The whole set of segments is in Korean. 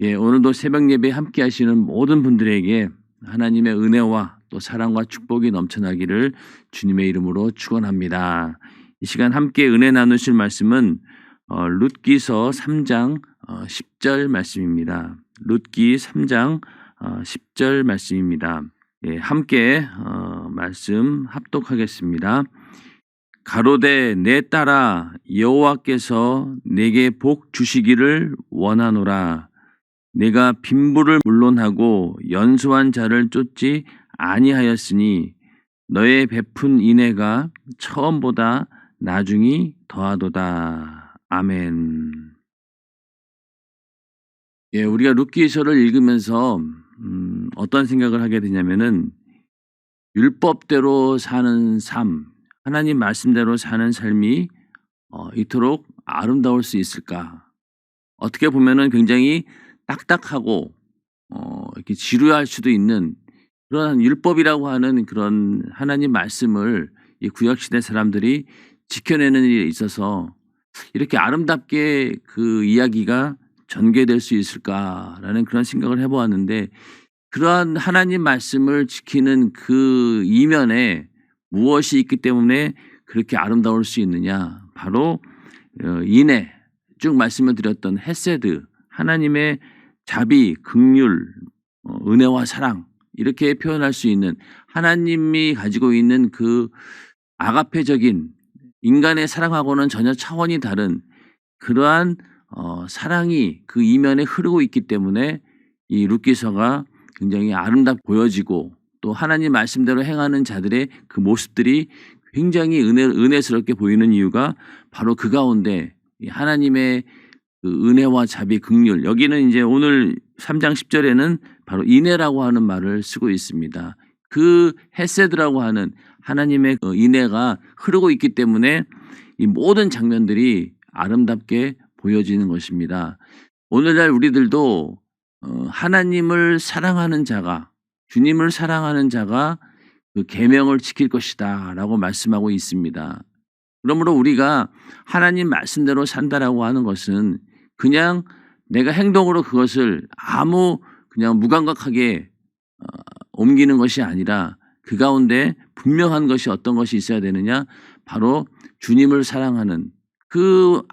예, 오늘도 새벽 예배 함께 하시는 모든 분들에게 하나님의 은혜와 또 사랑과 축복이 넘쳐나기를 주님의 이름으로 축원합니다. 이 시간 함께 은혜 나누실 말씀은 룻기서 3장 10절 말씀입니다. 룻기 3장 10절 말씀입니다. 예, 함께 말씀 합독하겠습니다. 가로되 내 딸아 여호와께서 내게 복 주시기를 원하노라. 내가 빈부를 물론하고 연소한 자를 쫓지 아니하였으니 너의 베푼 인애가 처음보다 나중이 더하도다. 아멘. 예, 우리가 룻기서를 읽으면서 어떤 생각을 하게 되냐면은 율법대로 사는 삶, 하나님 말씀대로 사는 삶이 이토록 아름다울 수 있을까? 어떻게 보면은 굉장히 딱딱하고 이렇게 지루할 수도 있는 그런 율법이라고 하는 그런 하나님 말씀을 이 구약 시대 사람들이 지켜내는 일에 있어서 이렇게 아름답게 그 이야기가 전개될 수 있을까라는 그런 생각을 해보았는데, 그러한 하나님 말씀을 지키는 그 이면에 무엇이 있기 때문에 그렇게 아름다울 수 있느냐? 바로 인애, 쭉 말씀을 드렸던 헤세드, 하나님의 자비, 긍휼, 은혜와 사랑, 이렇게 표현할 수 있는 하나님이 가지고 있는 그 아가페적인 인간의 사랑하고는 전혀 차원이 다른 그러한 사랑이 그 이면에 흐르고 있기 때문에 이 룻기서가 굉장히 아름답게 보여지고, 또 하나님 말씀대로 행하는 자들의 그 모습들이 굉장히 은혜스럽게 보이는 이유가 바로 그 가운데 하나님의 그 은혜와 자비, 긍휼, 여기는 이제 오늘 3장 10절에는 바로 인애라고 하는 말을 쓰고 있습니다. 그 헤세드라고 하는 하나님의 인애가 흐르고 있기 때문에 이 모든 장면들이 아름답게 보여지는 것입니다. 오늘날 우리들도 하나님을 사랑하는 자가, 주님을 사랑하는 자가 그 계명을 지킬 것이다 라고 말씀하고 있습니다. 그러므로 우리가 하나님 말씀대로 산다라고 하는 것은 그냥 내가 행동으로 그것을 그냥 무감각하게 옮기는 것이 아니라 그 가운데 분명한 것이 어떤 것이 있어야 되느냐? 바로 주님을 사랑하는 그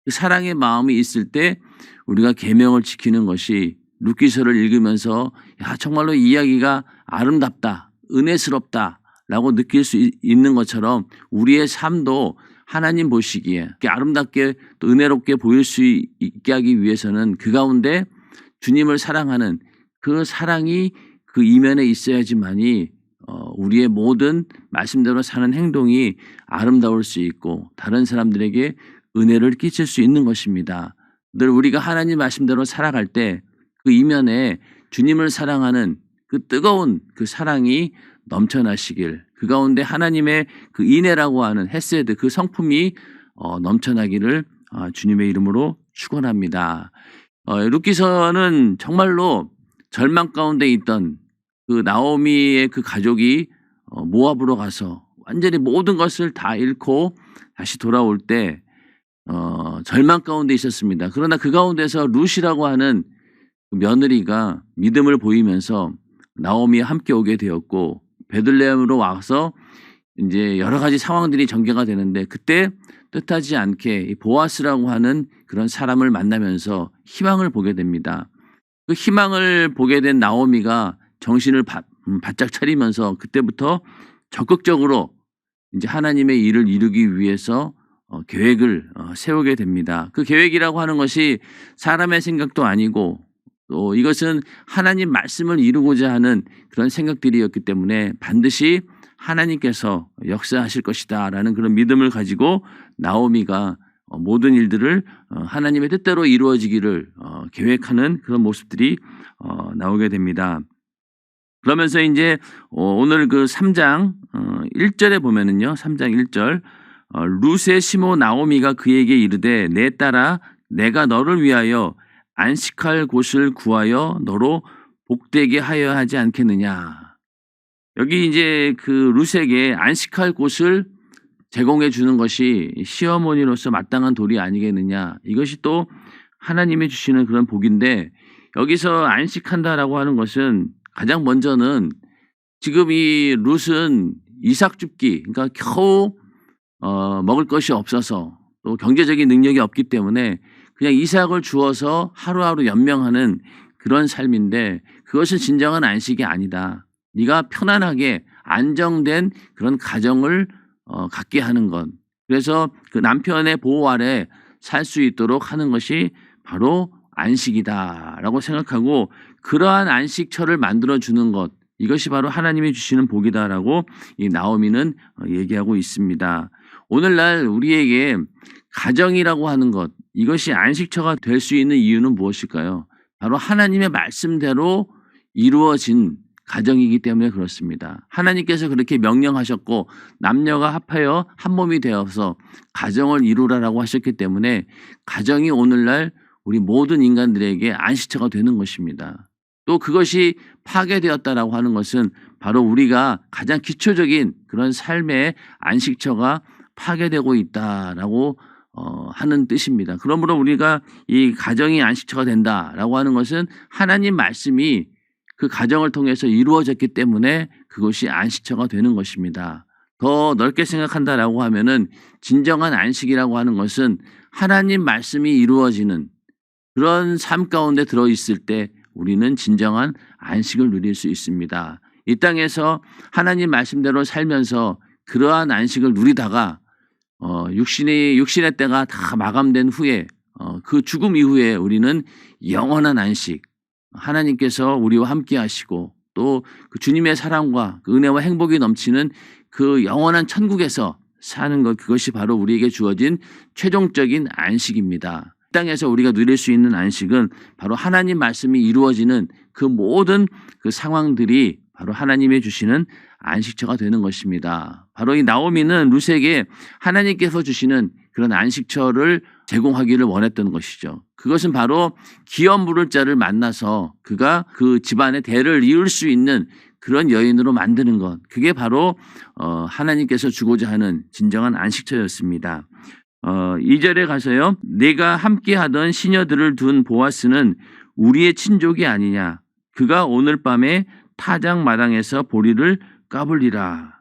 사랑의 마음이 있을 때 우리가 계명을 지키는 것이, 룻기서를 읽으면서 정말로 이 이야기가 아름답다, 은혜스럽다 라고 느낄 수 있는 것처럼 우리의 삶도 하나님 보시기에 이렇게 아름답게 또 은혜롭게 보일 수 있게 하기 위해서는 그 가운데 주님을 사랑하는 그 사랑이 그 이면에 있어야지만이 우리의 모든 말씀대로 사는 행동이 아름다울 수 있고 다른 사람들에게 은혜를 끼칠 수 있는 것입니다. 늘 우리가 하나님 말씀대로 살아갈 때 그 이면에 주님을 사랑하는 그 뜨거운 그 사랑이 넘쳐나시길, 그 가운데 하나님의 그 인애라고 하는 헤세드, 그 성품이 넘쳐나기를 주님의 이름으로 축원합니다. 룻기서는 정말로 절망 가운데 있던 그 나오미의 그 가족이 모압으로 가서 완전히 모든 것을 다 잃고 다시 돌아올 때 절망 가운데 있었습니다. 그러나 그 가운데서 룻이라고 하는 그 며느리가 믿음을 보이면서 나오미와 함께 오게 되었고, 베들레헴으로 와서 이제 여러 가지 상황들이 전개가 되는데, 그때 뜻하지 않게 이 보아스라고 하는 그런 사람을 만나면서 희망을 보게 됩니다. 그 희망을 보게 된 나오미가 정신을 바짝 차리면서 그때부터 적극적으로 이제 하나님의 일을 이루기 위해서 계획을 세우게 됩니다. 그 계획이라고 하는 것이 사람의 생각도 아니고, 또 이것은 하나님 말씀을 이루고자 하는 그런 생각들이었기 때문에 반드시 하나님께서 역사하실 것이다 라는 그런 믿음을 가지고 나오미가 모든 일들을 하나님의 뜻대로 이루어지기를 계획하는 그런 모습들이 나오게 됩니다. 그러면서 이제 오늘 그 3장 1절에 보면은요, 3장 1절, 룻의 시모 나오미가 그에게 이르되 내 딸아 내가 너를 위하여 안식할 곳을 구하여 너로 복되게 하여야 하지 않겠느냐. 여기 이제 그 룻에게 안식할 곳을 제공해 주는 것이 시어머니로서 마땅한 도리 아니겠느냐. 이것이 또 하나님이 주시는 그런 복인데, 여기서 안식한다라고 하는 것은 가장 먼저는 지금 이 룻은 이삭 줍기, 그러니까 겨우 먹을 것이 없어서 또 경제적인 능력이 없기 때문에 그냥 이삭을 주어서 하루하루 연명하는 그런 삶인데, 그것은 진정한 안식이 아니다. 네가 편안하게 안정된 그런 가정을 갖게 하는 것. 그래서 그 남편의 보호 아래 살 수 있도록 하는 것이 바로 안식이다라고 생각하고, 그러한 안식처를 만들어 주는 것, 이것이 바로 하나님이 주시는 복이다라고 이 나오미는 얘기하고 있습니다. 오늘날 우리에게 가정이라고 하는 것, 이것이 안식처가 될 수 있는 이유는 무엇일까요? 바로 하나님의 말씀대로 이루어진 가정이기 때문에 그렇습니다. 하나님께서 그렇게 명령하셨고 남녀가 합하여 한 몸이 되어서 가정을 이루라라고 하셨기 때문에 가정이 오늘날 우리 모든 인간들에게 안식처가 되는 것입니다. 또 그것이 파괴되었다라고 하는 것은 바로 우리가 가장 기초적인 그런 삶의 안식처가 파괴되고 있다라고 하는 뜻입니다. 그러므로 우리가 이 가정이 안식처가 된다라고 하는 것은 하나님 말씀이 그 가정을 통해서 이루어졌기 때문에 그것이 안식처가 되는 것입니다. 더 넓게 생각한다라고 하면은 진정한 안식이라고 하는 것은 하나님 말씀이 이루어지는 그런 삶 가운데 들어있을 때 우리는 진정한 안식을 누릴 수 있습니다. 이 땅에서 하나님 말씀대로 살면서 그러한 안식을 누리다가 육신의 때가 다 마감된 후에 그 죽음 이후에 우리는 영원한 안식, 하나님께서 우리와 함께 하시고 또 그 주님의 사랑과 그 은혜와 행복이 넘치는 그 영원한 천국에서 사는 것, 그것이 바로 우리에게 주어진 최종적인 안식입니다. 이 땅에서 우리가 누릴 수 있는 안식은 바로 하나님 말씀이 이루어지는 그 모든 그 상황들이 바로 하나님이 주시는 안식처가 되는 것입니다. 바로 이 나오미는 룻에게 하나님께서 주시는 그런 안식처를 제공하기를 원했던 것이죠. 그것은 바로 기업 물을 자를 만나서 그가 그 집안의 대를 이을 수 있는 그런 여인으로 만드는 것, 그게 바로 하나님께서 주고자 하는 진정한 안식처였습니다. 2절에 가서요. 내가 함께하던 시녀들을 둔 보아스는 우리의 친족이 아니냐. 그가 오늘 밤에 타작 마당에서 보리를 까불리라.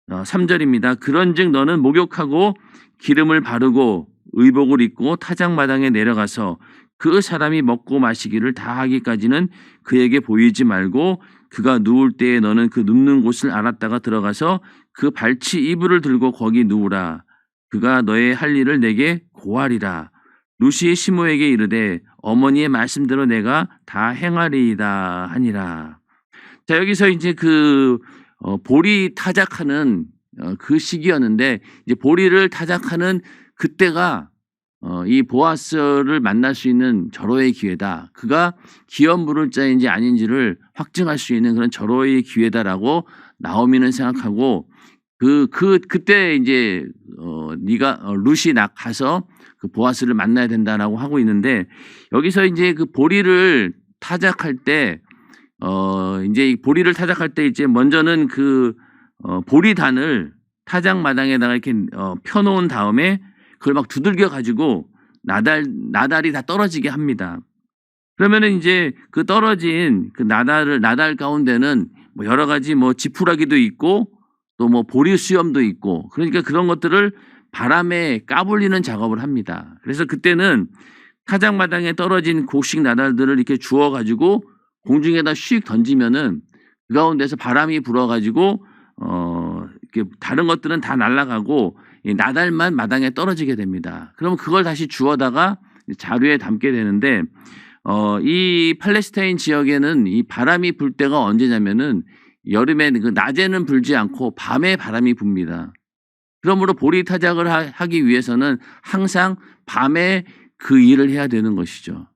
3절입니다. 그런즉 너는 목욕하고 기름을 바르고 의복을 입고 타작 마당에 내려가서 그 사람이 먹고 마시기를 다 하기까지는 그에게 보이지 말고 그가 누울 때에 너는 그 눕는 곳을 알았다가 들어가서 그 발치 이불을 들고 거기 누우라. 그가 너의 할 일을 내게 고하리라. 룻이 시므에게 이르되 어머니의 말씀대로 내가 다 행하리이다 하니라. 자, 여기서 이제 그 보리 타작하는 그 시기였는데, 이제 보리를 타작하는 그때가 이 보아스를 만날 수 있는 절호의 기회다. 그가 기업 물을 자인지 아닌지를 확증할 수 있는 그런 절호의 기회다라고 나오미는 생각하고, 그때 이제 네가 룻이 가서 그 보아스를 만나야 된다라고 하고 있는데, 여기서 이제 그 보리를 타작할 때 이제 보리를 타작할 때 이제 먼저는 그 보리단을 타작 마당에다가 이렇게 펴놓은 다음에 그걸 막 두들겨 가지고 나달이 다 떨어지게 합니다. 그러면은 이제 그 떨어진 그 나달 가운데는 뭐 여러 가지 뭐 지푸라기도 있고 또 뭐 보리 수염도 있고, 그러니까 그런 것들을 바람에 까불리는 작업을 합니다. 그래서 그때는 타작 마당에 떨어진 곡식 나달들을 이렇게 주워 가지고 공중에다 휙 던지면은 그 가운데서 바람이 불어가지고 이렇게 다른 것들은 다 날아가고 이 나달만 마당에 떨어지게 됩니다. 그러면 그걸 다시 주워다가 자루에 담게 되는데, 이 팔레스타인 지역에는 이 바람이 불 때가 언제냐면은 여름에 그 낮에는 불지 않고 밤에 바람이 붑니다. 그러므로 보리 타작을 하기 위해서는 항상 밤에 그 일을 해야 되는 것이죠.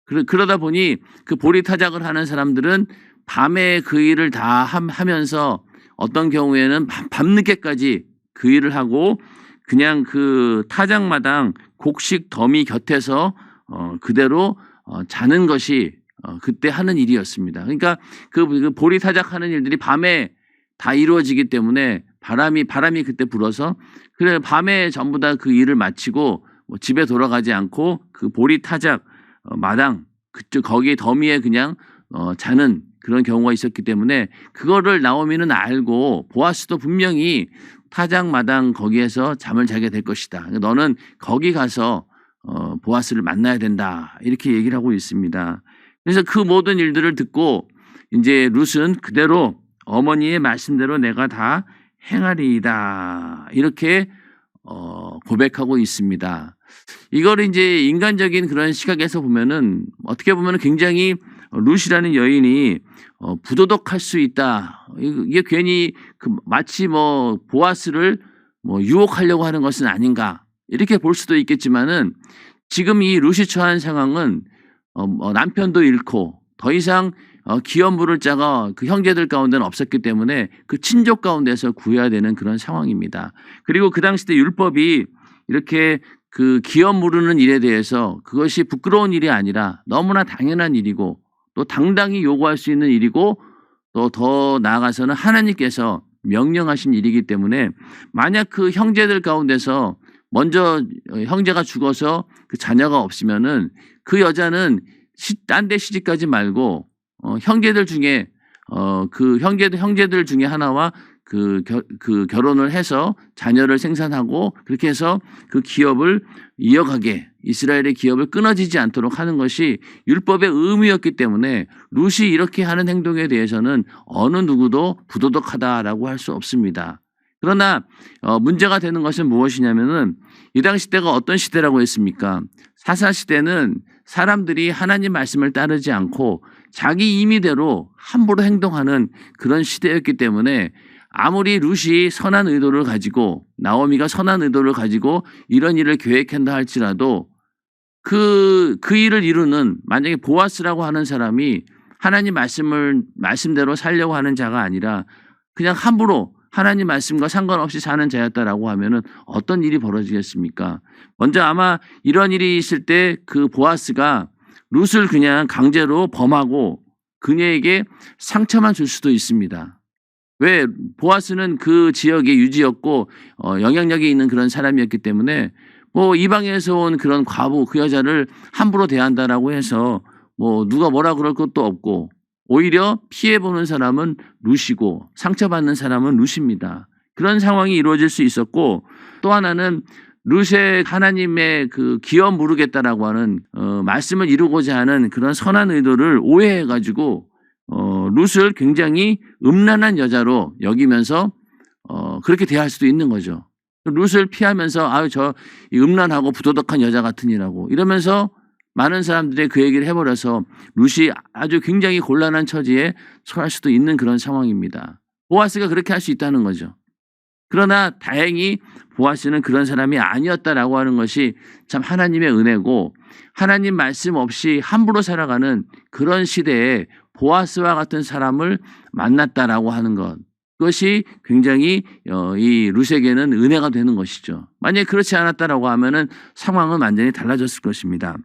그러다 보니 그 보리 타작을 하는 사람들은 밤에 그 일을 다 하면서 어떤 경우에는 밤늦게까지 그 일을 하고 그냥 그 타작마당 곡식 더미 곁에서 그대로 자는 것이 그때 하는 일이었습니다. 그러니까 그 보리 타작하는 일들이 밤에 다 이루어지기 때문에 바람이 그때 불어서 그래 밤에 전부 다 그 일을 마치고 뭐 집에 돌아가지 않고 그 보리 타작 마당 그쪽 거기에 더미에 그냥 자는 그런 경우가 있었기 때문에 그거를 나오미는 알고 보아스도 분명히 타작 마당 거기에서 잠을 자게 될 것이다. 너는 거기 가서 보아스를 만나야 된다. 이렇게 얘기를 하고 있습니다. 그래서 그 모든 일들을 듣고 이제 룻은 그대로 어머니의 말씀대로 내가 다 행하리이다. 이렇게 고백하고 있습니다. 이걸 이제 인간적인 그런 시각에서 보면은 어떻게 보면은 굉장히 룻이라는 여인이 부도덕할 수 있다. 이게 괜히 마치 뭐 보아스를 뭐 유혹하려고 하는 것은 아닌가 이렇게 볼 수도 있겠지만은 지금 이 룻이 처한 상황은 남편도 잃고 더 이상 기업 물을 자가 그 형제들 가운데는 없었기 때문에 그 친족 가운데서 구해야 되는 그런 상황입니다. 그리고 그 당시 때 율법이 이렇게 그 기업 물으는 일에 대해서 그것이 부끄러운 일이 아니라 너무나 당연한 일이고 또 당당히 요구할 수 있는 일이고 또 더 나아가서는 하나님께서 명령하신 일이기 때문에 만약 그 형제들 가운데서 먼저 형제가 죽어서 그 자녀가 없으면은 그 여자는 딴 데 시집가지 말고 형제들 중에 그 형제들 중에 하나와 그 결혼을 해서 자녀를 생산하고 그렇게 해서 그 기업을 이어가게 이스라엘의 기업을 끊어지지 않도록 하는 것이 율법의 의무였기 때문에 룻이 이렇게 하는 행동에 대해서는 어느 누구도 부도덕하다라고 할 수 없습니다. 그러나 문제가 되는 것은 무엇이냐면은 이 당시 때가 어떤 시대라고 했습니까? 사사 시대는 사람들이 하나님 말씀을 따르지 않고 자기 임의대로 함부로 행동하는 그런 시대였기 때문에 아무리 룻이 선한 의도를 가지고 나오미가 선한 의도를 가지고 이런 일을 계획한다 할지라도 그 일을 이루는 만약에 보아스라고 하는 사람이 하나님 말씀대로 살려고 하는 자가 아니라 그냥 함부로 하나님 말씀과 상관없이 사는 자였다라고 하면은 어떤 일이 벌어지겠습니까? 먼저 아마 이런 일이 있을 때 그 보아스가 룻을 그냥 강제로 범하고 그녀에게 상처만 줄 수도 있습니다. 왜? 보아스는 그 지역의 유지였고 영향력이 있는 그런 사람이었기 때문에 뭐 이방에서 온 그런 과부 그 여자를 함부로 대한다라고 해서 뭐 누가 뭐라 그럴 것도 없고 오히려 피해보는 사람은 룻이고 상처받는 사람은 룻입니다. 그런 상황이 이루어질 수 있었고 또 하나는 룻의 하나님의 그 기업 물으겠다라고 하는 말씀을 이루고자 하는 그런 선한 의도를 오해해가지고 룻을 굉장히 음란한 여자로 여기면서 그렇게 대할 수도 있는 거죠. 룻을 피하면서 아유 저 음란하고 부도덕한 여자 같으니라고 이러면서 많은 사람들이 그 얘기를 해버려서 룻이 아주 굉장히 곤란한 처지에 처할 수도 있는 그런 상황입니다. 보아스가 그렇게 할 수 있다는 거죠. 그러나 다행히 보아스는 그런 사람이 아니었다라고 하는 것이 참 하나님의 은혜고 하나님 말씀 없이 함부로 살아가는 그런 시대에 보아스와 같은 사람을 만났다라고 하는 것 그것이 굉장히 이 룻에게는 은혜가 되는 것이죠. 만약에 그렇지 않았다라고 하면은 상황은 완전히 달라졌을 것입니다.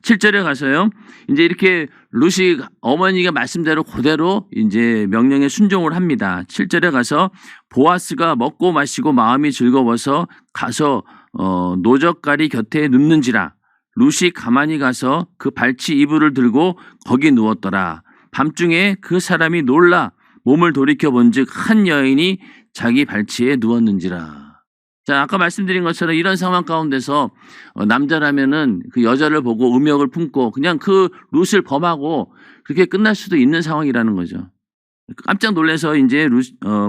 7절에 가서요. 이제 이렇게 룻이 어머니가 말씀대로 그대로 이제 명령에 순종을 합니다. 7절에 가서 보아스가 먹고 마시고 마음이 즐거워서 가서 노젓가리 곁에 눕는지라 룻이 가만히 가서 그 발치 이불을 들고 거기 누웠더라. 밤중에 그 사람이 놀라 몸을 돌이켜 본즉 한 여인이 자기 발치에 누웠는지라. 자, 아까 말씀드린 것처럼 이런 상황 가운데서 남자라면은 그 여자를 보고 음욕을 품고 그냥 그 룻을 범하고 그렇게 끝날 수도 있는 상황이라는 거죠. 깜짝 놀라서 이제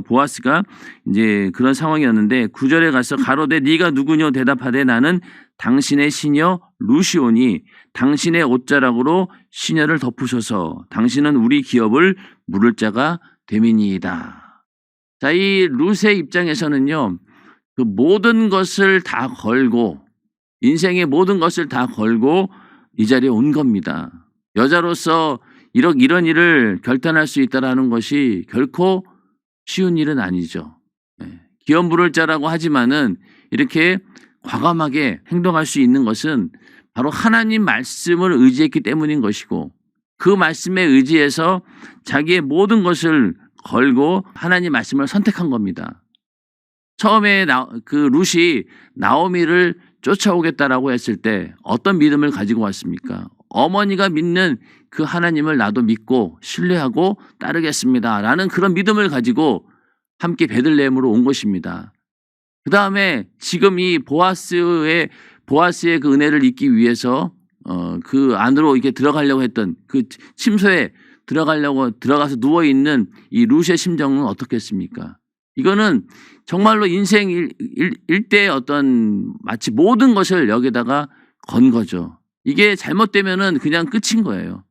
보아스가 이제 그런 상황이었는데 9절에 가서 가로되 네가 누구뇨 대답하되 나는 당신의 시녀 룻이오니 당신의 옷자락으로 시녀를 덮으소서 당신은 우리 기업을 물을 자가 됨이니이다. 자, 이 룻의 입장에서는요. 그 모든 것을 다 걸고 인생의 모든 것을 다 걸고 이 자리에 온 겁니다. 여자로서 이런 일을 결단할 수 있다라는 것이 결코 쉬운 일은 아니죠. 기업 물을 자라고 하지만은 이렇게 과감하게 행동할 수 있는 것은 바로 하나님 말씀을 의지했기 때문인 것이고 그 말씀에 의지해서 자기의 모든 것을 걸고 하나님 말씀을 선택한 겁니다. 처음에 그 룻이 나오미를 쫓아오겠다라고 했을 때 어떤 믿음을 가지고 왔습니까? 어머니가 믿는 그 하나님을 나도 믿고 신뢰하고 따르겠습니다라는 그런 믿음을 가지고 함께 베들레헴으로 온 것입니다. 그 다음에 지금 이 보아스의 그 은혜를 잊기 위해서 그 안으로 이렇게 들어가려고 했던 그 침소에 들어가서 누워 있는 이 룻의 심정은 어떻겠습니까? 이거는 정말로 인생 일대의 어떤 마치 모든 것을 여기다가 건 거죠. 이게 잘못되면은 그냥 끝인 거예요.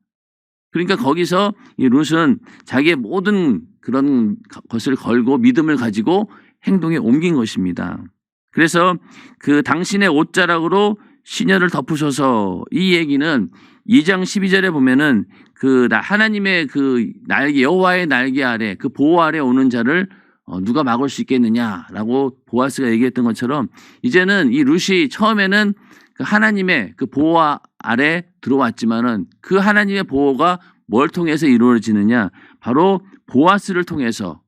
그러니까 거기서 이 룻은 자기의 모든 그런 것을 걸고 믿음을 가지고 행동에 옮긴 것입니다. 그래서 그 당신의 옷자락으로 시녀를 덮으셔서, 이 얘기는 2장 12절에 보면은 그 하나님의 그 날개, 여호와의 날개 아래, 그 보호 아래 오는 자를 누가 막을 수 있겠느냐라고 보아스가 얘기했던 것처럼, 이제는 이 룻이 처음에는 그 하나님의 그 보호 아래 들어왔지만은 그 하나님의 보호가 뭘 통해서 이루어지느냐, 바로 보아스를 통해서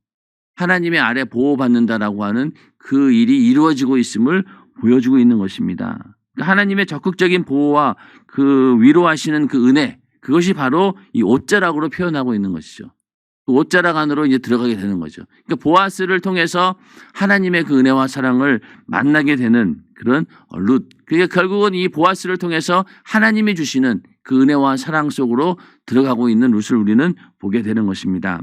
하나님의 아래 보호받는다라고 하는 그 일이 이루어지고 있음을 보여주고 있는 것입니다. 하나님의 적극적인 보호와 그 위로하시는 그 은혜, 그것이 바로 이 옷자락으로 표현하고 있는 것이죠. 그 옷자락 안으로 이제 들어가게 되는 거죠. 그러니까 보아스를 통해서 하나님의 그 은혜와 사랑을 만나게 되는 그런 룻. 그러니까 결국은 이 보아스를 통해서 하나님이 주시는 그 은혜와 사랑 속으로 들어가고 있는 룻을 우리는 보게 되는 것입니다.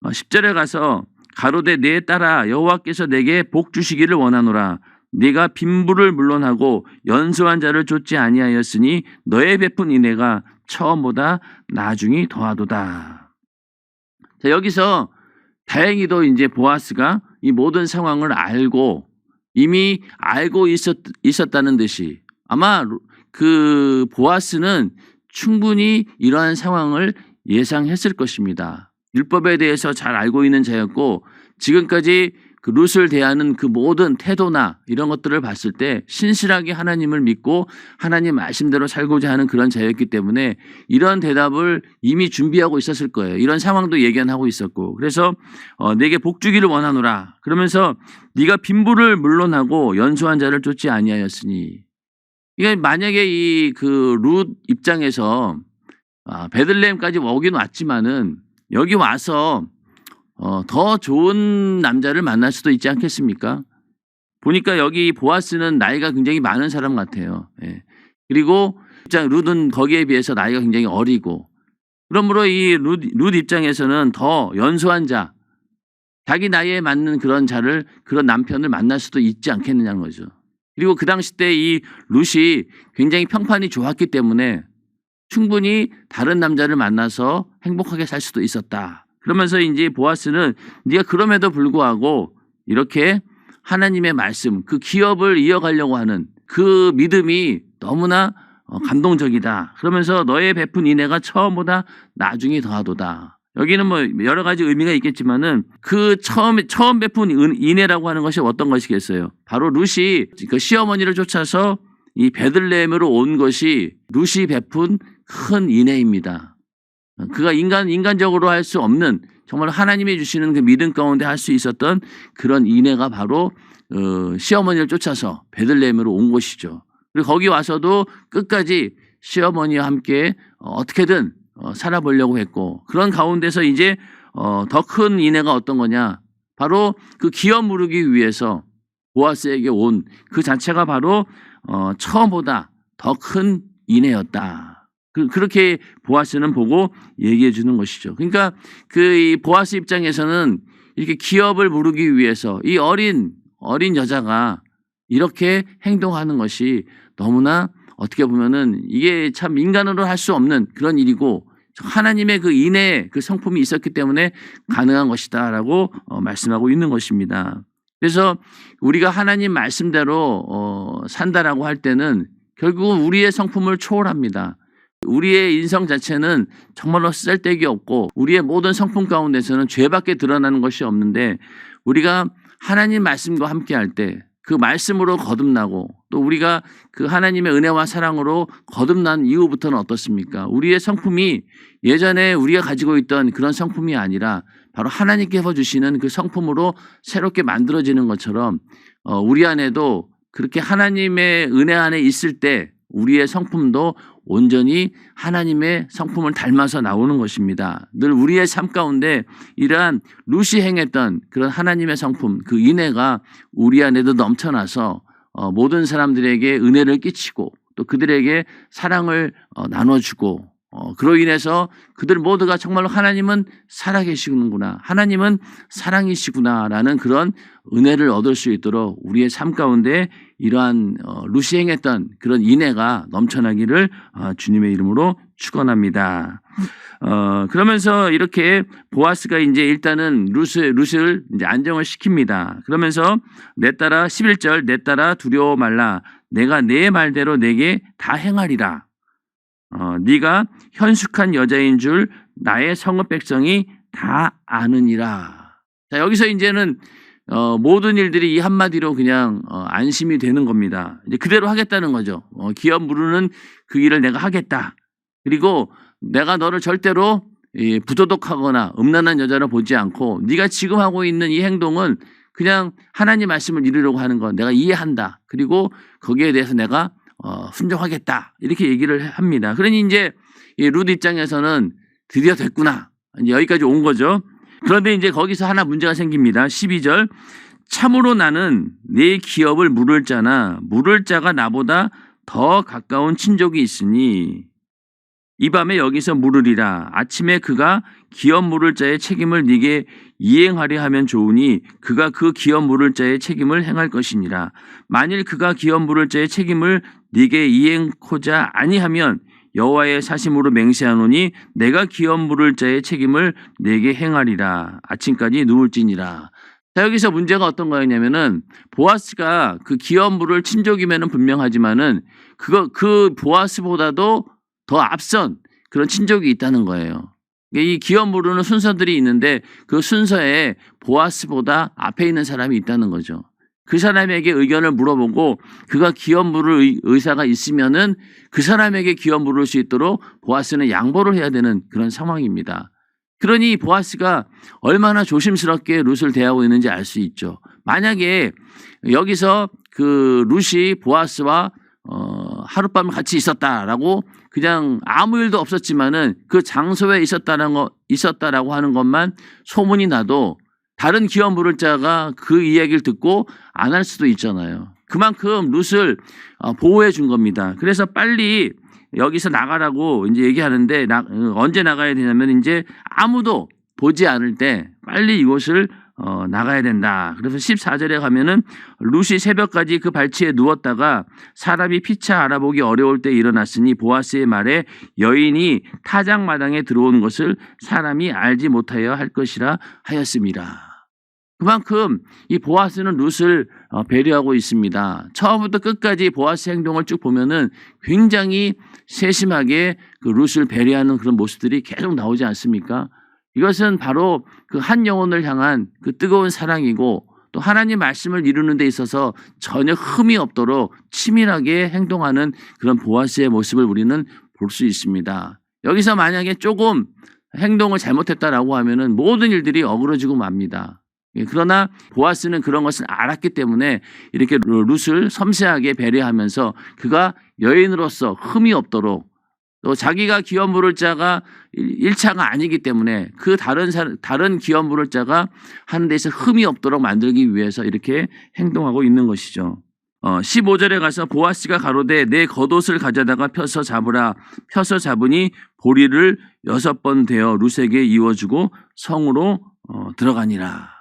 10절에 가서 가로되 내 딸아 여호와께서 내게 복 주시기를 원하노라. 네가 빈부를 물론하고 연소한 자를 쫓지 아니하였으니 너의 베푼 인애가 처음보다 나중이 더하도다. 자, 여기서 다행히도 이제 보아스가 이 모든 상황을 알고 이미 알고 있었다는 듯이, 아마 그 보아스는 충분히 이러한 상황을 예상했을 것입니다. 율법에 대해서 잘 알고 있는 자였고, 지금까지 그 룻을 대하는 그 모든 태도나 이런 것들을 봤을 때 신실하게 하나님을 믿고 하나님 말씀대로 살고자 하는 그런 자였기 때문에 이런 대답을 이미 준비하고 있었을 거예요. 이런 상황도 예견하고 있었고, 그래서 내게 복 주기를 원하노라. 그러면서 네가 빈부를 물론하고 연소한 자를 쫓지 아니하였으니, 이게 만약에 이 그 룻 입장에서 베들레헴까지 오긴 왔지만은 여기 와서 더 좋은 남자를 만날 수도 있지 않겠습니까? 보니까 여기 보아스는 나이가 굉장히 많은 사람 같아요. 예. 그리고 룻은 거기에 비해서 나이가 굉장히 어리고, 그러므로 이 룻 입장에서는 더 연소한 자, 자기 나이에 맞는 그런 남편을 만날 수도 있지 않겠느냐는 거죠. 그리고 그 당시 때 이 룻이 굉장히 평판이 좋았기 때문에 충분히 다른 남자를 만나서 행복하게 살 수도 있었다. 그러면서 이제 보아스는 네가 그럼에도 불구하고 이렇게 하나님의 말씀, 그 기업을 이어가려고 하는 그 믿음이 너무나 감동적이다. 그러면서 너의 베푼 인애가 처음보다 나중이 더하도다. 여기는 뭐 여러 가지 의미가 있겠지만은 그 처음 베푼 인애라고 하는 것이 어떤 것이겠어요? 바로 룻이 그 시어머니를 쫓아서 이 베들레헴으로 온 것이 룻이 베푼 큰 인애입니다. 그가 인간적으로 할 수 없는, 정말 하나님이 주시는 그 믿음 가운데 할 수 있었던 그런 인애가 바로 시어머니를 쫓아서 베들레헴으로 온 것이죠. 그리고 거기 와서도 끝까지 시어머니와 함께 어떻게든 살아보려고 했고, 그런 가운데서 이제 더 큰 인애가 어떤 거냐, 바로 그 기업 무르기 위해서 보아스에게 온 그 자체가 바로 처음보다 더 큰 인애였다. 그렇게 보아스는 보고 얘기해 주는 것이죠. 그러니까 이 보아스 입장에서는 이렇게 기업을 무르기 위해서 이 어린 여자가 이렇게 행동하는 것이 너무나 어떻게 보면은 이게 참 인간으로 할 수 없는 그런 일이고, 하나님의 그 인애의 그 성품이 있었기 때문에 가능한 것이다라고 말씀하고 있는 것입니다. 그래서 우리가 하나님 말씀대로 산다라고 할 때는 결국은 우리의 성품을 초월합니다. 우리의 인성 자체는 정말로 쓸데기 없고 우리의 모든 성품 가운데서는 죄밖에 드러나는 것이 없는데, 우리가 하나님 말씀과 함께 할 때 그 말씀으로 거듭나고, 또 우리가 그 하나님의 은혜와 사랑으로 거듭난 이후부터는 어떻습니까? 우리의 성품이 예전에 우리가 가지고 있던 그런 성품이 아니라 바로 하나님께서 주시는 그 성품으로 새롭게 만들어지는 것처럼 우리 안에도 그렇게 하나님의 은혜 안에 있을 때 우리의 성품도 온전히 하나님의 성품을 닮아서 나오는 것입니다. 늘 우리의 삶 가운데 이러한 룻이 행했던 그런 하나님의 성품, 그 인애가 우리 안에도 넘쳐나서 모든 사람들에게 은혜를 끼치고 또 그들에게 사랑을 나눠주고 그로 인해서 그들 모두가 정말로 하나님은 살아계시는구나, 하나님은 사랑이시구나라는 그런 은혜를 얻을 수 있도록 우리의 삶 가운데 이러한 룻이 행했던 그런 인애가 넘쳐나기를 주님의 이름으로 축원합니다. 그러면서 이렇게 보아스가 이제 일단은 룻을 이제 안정을 시킵니다. 그러면서 내 딸아 11절 내 딸아 두려워 말라 내가 내 말대로 내게 다 행하리라. 네가 현숙한 여자인 줄 나의 성읍 백성이 다 아느니라. 자, 여기서 이제는 모든 일들이 이 한마디로 그냥 안심이 되는 겁니다. 이제 그대로 하겠다는 거죠. 기업 무르는 그 일을 내가 하겠다. 그리고 내가 너를 절대로 부도덕하거나 음란한 여자로 보지 않고 네가 지금 하고 있는 이 행동은 그냥 하나님 말씀을 이루려고 하는 건 내가 이해한다. 그리고 거기에 대해서 내가 순종하겠다. 이렇게 얘기를 합니다. 그러니 이제 룻 입장에서는 드디어 됐구나. 이제 여기까지 온 거죠. 그런데 이제 거기서 하나 문제가 생깁니다. 12절 참으로 나는 내 기업을 물을 자나 물을 자가 나보다 더 가까운 친족이 있으니 이 밤에 여기서 물으리라. 아침에 그가 기업 물을 자의 책임을 네게 이행하려 하면 좋으니 그가 그 기업 물을 자의 책임을 행할 것이니라. 만일 그가 기업 물을 자의 책임을 네게 이행코자 아니하면 여호와의 사심으로 맹세하노니 내가 기업 물을 자의 책임을 네게 행하리라. 아침까지 누울지니라. 자, 여기서 문제가 어떤 거였냐면은 보아스가 그 기업 물을 친족이면은 분명하지만은 그 보아스보다도 더 앞선 그런 친족이 있다는 거예요. 이 기업 무르는 순서들이 있는데 그 순서에 보아스보다 앞에 있는 사람이 있다는 거죠. 그 사람에게 의견을 물어보고 그가 기업 물을 의사가 있으면은 그 사람에게 기업 물을 수 있도록 보아스는 양보를 해야 되는 그런 상황입니다. 그러니 보아스가 얼마나 조심스럽게 룻을 대하고 있는지 알 수 있죠. 만약에 여기서 그 룻이 보아스와 하룻밤을 같이 있었다라고 그냥 아무 일도 없었지만은 그 장소에 있었다라고 하는 것만 소문이 나도 다른 기업 물을 자가 그 이야기를 듣고 안 할 수도 있잖아요. 그만큼 룻을 보호해 준 겁니다. 그래서 빨리 여기서 나가라고 이제 얘기하는데 언제 나가야 되냐면 이제 아무도 보지 않을 때 빨리 이곳을 나가야 된다. 그래서 14절에 가면은 룻이 새벽까지 그 발치에 누웠다가 사람이 피차 알아보기 어려울 때 일어났으니 보아스의 말에 여인이 타작마당에 들어온 것을 사람이 알지 못하여 할 것이라 하였습니다. 그만큼 이 보아스는 룻을 배려하고 있습니다. 처음부터 끝까지 보아스 행동을 쭉 보면은 굉장히 세심하게 그 룻을 배려하는 그런 모습들이 계속 나오지 않습니까? 이것은 바로 그 한 영혼을 향한 그 뜨거운 사랑이고 또 하나님 말씀을 이루는 데 있어서 전혀 흠이 없도록 치밀하게 행동하는 그런 보아스의 모습을 우리는 볼 수 있습니다. 여기서 만약에 조금 행동을 잘못했다라고 하면은 모든 일들이 어그러지고 맙니다. 그러나 보아스는 그런 것을 알았기 때문에 이렇게 룻을 섬세하게 배려하면서 그가 여인으로서 흠이 없도록 또 자기가 기업 물을 자가 1차가 아니기 때문에 그 다른 기업 물을 자가 하는 데서 흠이 없도록 만들기 위해서 이렇게 행동하고 있는 것이죠. 15절에 가서 보아스가 가로되 내 겉옷을 가져다가 펴서 잡으라. 펴서 잡으니 보리를 6번 대어 룻에게 이어주고 성으로 들어가니라.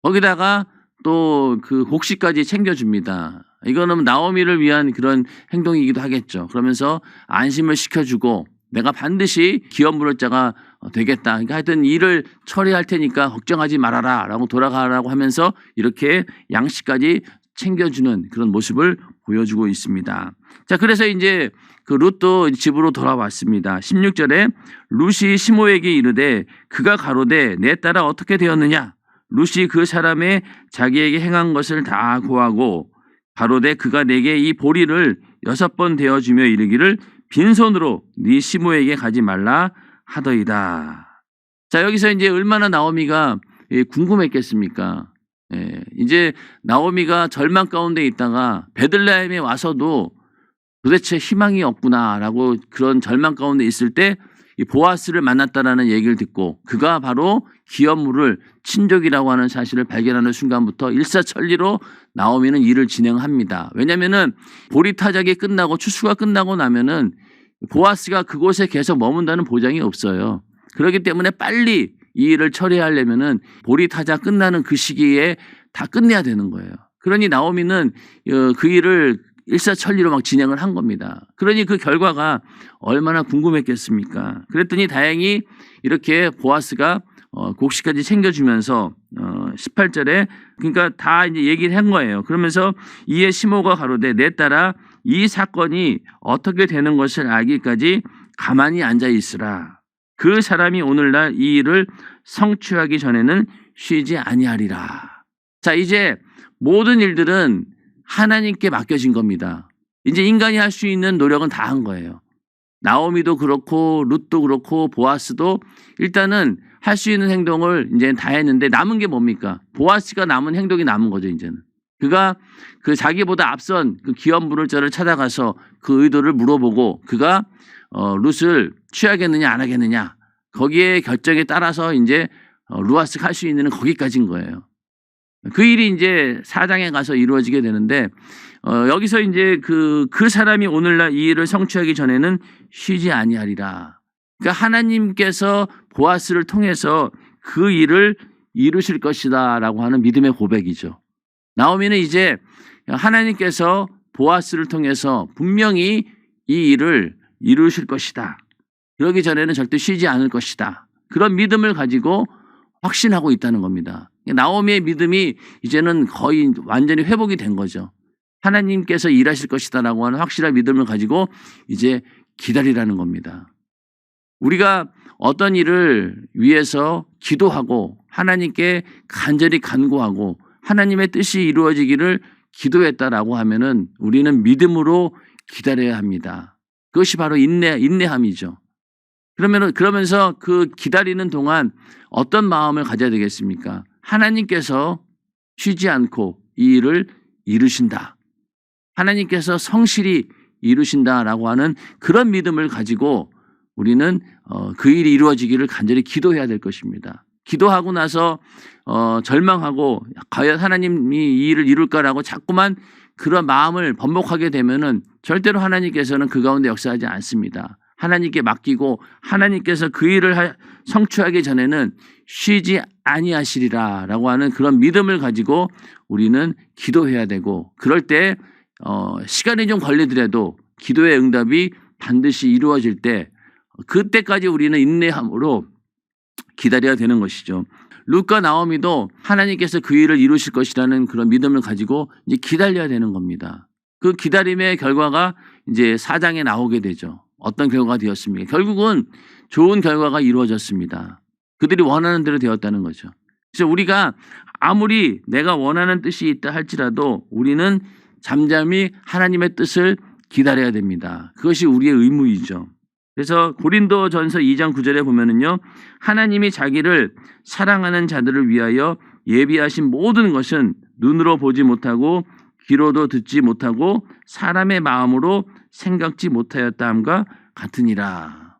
거기다가 또 그 곡식까지 챙겨줍니다. 이거는 나오미를 위한 그런 행동이기도 하겠죠. 그러면서 안심을 시켜주고 내가 반드시 기업 물을 자가 되겠다. 그러니까 하여튼 일을 처리할 테니까 걱정하지 말아라 라고 돌아가라고 하면서 이렇게 양식까지 챙겨주는 그런 모습을 보여주고 있습니다. 자, 그래서 이제 그 룻도 집으로 돌아왔습니다. 16절에 룻이 시모에게 이르되 그가 가로되 내 딸아 어떻게 되었느냐? 룻이 그 사람의 자기에게 행한 것을 다 고하고 가로되 그가 내게 이 보리를 6번 대어주며 이르기를 빈손으로 네 시모에게 가지 말라 하더이다. 자, 여기서 이제 얼마나 나오미가 궁금했겠습니까? 예. 이제 나오미가 절망 가운데 있다가 베들레헴에 와서도 '도대체 희망이 없구나.'라고 그런 절망 가운데 있을 때 이 보아스를 만났다라는 얘기를 듣고 그가 바로 기업 물을 친족이라고 하는 사실을 발견하는 순간부터 일사천리로 나오미는 일을 진행합니다. 왜냐면은 보리타작이 끝나고 추수가 끝나고 나면은 보아스가 그곳에 계속 머문다는 보장이 없어요. 그렇기 때문에 빨리 이 일을 처리하려면은 보리타작 끝나는 그 시기에 다 끝내야 되는 거예요. 그러니 나오미는 그 일을 일사천리로 막 진행을 한 겁니다. 그러니 그 결과가 얼마나 궁금했겠습니까? 그랬더니 다행히 이렇게 보아스가 곡식까지 챙겨주면서 18절에 그러니까 다 이제 얘기를 한 거예요. 그러면서 이에 시모가 가로되 내 딸아 이 사건이 어떻게 되는 것을 알기까지 가만히 앉아 있으라. 그 사람이 오늘날 이 일을 성취하기 전에는 쉬지 아니하리라. 자, 이제 모든 일들은 하나님께 맡겨진 겁니다. 이제 인간이 할 수 있는 노력은 다 한 거예요. 나오미도 그렇고 룻도 그렇고 보아스도 일단은 할 수 있는 행동을 이제 다 했는데 남은 게 뭡니까? 보아스가 남은 행동이 남은 거죠, 이제는. 그가 그 자기보다 앞선 그 기업 물을 자를 찾아가서 그 의도를 물어보고 그가 룻을 취하겠느냐 안 하겠느냐 거기에 결정에 따라서 이제 루아스가 할 수 있는 거기까지인 거예요. 그 일이 이제 4장에 가서 이루어지게 되는데 여기서 이제 그 사람이 오늘날 이 일을 성취하기 전에는 쉬지 아니하리라. 그러니까 하나님께서 보아스를 통해서 그 일을 이루실 것이다라고 하는 믿음의 고백이죠. 나오미는 이제 하나님께서 보아스를 통해서 분명히 이 일을 이루실 것이다. 그러기 전에는 절대 쉬지 않을 것이다. 그런 믿음을 가지고 확신하고 있다는 겁니다. 나오미의 믿음이 이제는 거의 완전히 회복이 된 거죠. 하나님께서 일하실 것이다라고 하는 확실한 믿음을 가지고 이제 기다리라는 겁니다. 우리가 어떤 일을 위해서 기도하고 하나님께 간절히 간구하고 하나님의 뜻이 이루어지기를 기도했다라고 하면은 우리는 믿음으로 기다려야 합니다. 그것이 바로 인내함이죠. 그러면서 그 기다리는 동안 어떤 마음을 가져야 되겠습니까? 하나님께서 쉬지 않고 이 일을 이루신다. 하나님께서 성실히 이루신다라고 하는 그런 믿음을 가지고 우리는 그 일이 이루어지기를 간절히 기도해야 될 것입니다. 기도하고 나서 절망하고 과연 하나님이 이 일을 이룰까라고 자꾸만 그런 마음을 번복하게 되면은 절대로 하나님께서는 그 가운데 역사하지 않습니다. 하나님께 맡기고 하나님께서 그 일을 성취하기 전에는 쉬지 아니하시리라라고 하는 그런 믿음을 가지고 우리는 기도해야 되고 그럴 때 시간이 좀 걸리더라도 기도의 응답이 반드시 이루어질 때 그때까지 우리는 인내함으로 기다려야 되는 것이죠. 룻과 나오미도 하나님께서 그 일을 이루실 것이라는 그런 믿음을 가지고 이제 기다려야 되는 겁니다. 그 기다림의 결과가 이제 4장에 나오게 되죠. 어떤 결과가 되었습니까? 결국은 좋은 결과가 이루어졌습니다. 그들이 원하는 대로 되었다는 거죠. 그래서 우리가 아무리 내가 원하는 뜻이 있다 할지라도 우리는 잠잠히 하나님의 뜻을 기다려야 됩니다. 그것이 우리의 의무이죠. 그래서 고린도전서 2장 9절에 보면은요. 하나님이 자기를 사랑하는 자들을 위하여 예비하신 모든 것은 눈으로 보지 못하고 귀로도 듣지 못하고 사람의 마음으로 생각지 못하였다 함과 같으니라.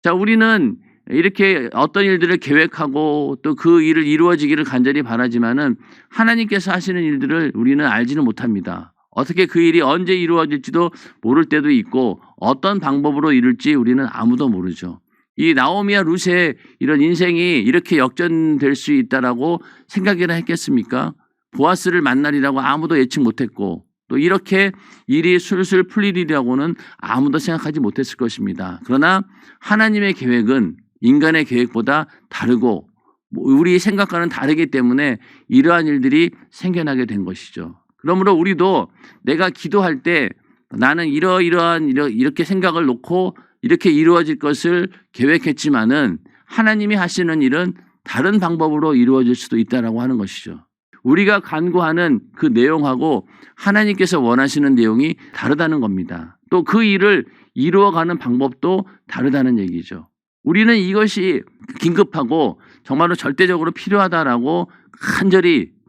자, 우리는 이렇게 어떤 일들을 계획하고 또 그 일을 이루어지기를 간절히 바라지만은 하나님께서 하시는 일들을 우리는 알지는 못합니다. 어떻게 그 일이 언제 이루어질지도 모를 때도 있고 어떤 방법으로 이룰지 우리는 아무도 모르죠. 이 나오미와 룻의 이런 인생이 이렇게 역전될 수 있다라고 생각이나 했겠습니까? 보아스를 만나리라고 아무도 예측 못했고 또 이렇게 일이 술술 풀리리라고는 아무도 생각하지 못했을 것입니다. 그러나 하나님의 계획은 인간의 계획보다 다르고 우리 생각과는 다르기 때문에 이러한 일들이 생겨나게 된 것이죠. 그러므로 우리도 내가 기도할 때 나는 이렇게 생각을 놓고 이렇게 이루어질 것을 계획했지만은 하나님이 하시는 일은 다른 방법으로 이루어질 수도 있다라고 하는 것이죠. 우리가 간구하는 그 내용하고 하나님께서 원하시는 내용이 다르다는 겁니다. 또 그 일을 이루어가는 방법도 다르다는 얘기죠. 우리는 이것이 긴급하고 정말로 절대적으로 필요하다라고 간절히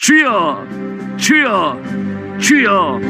주여, 주여, 주여.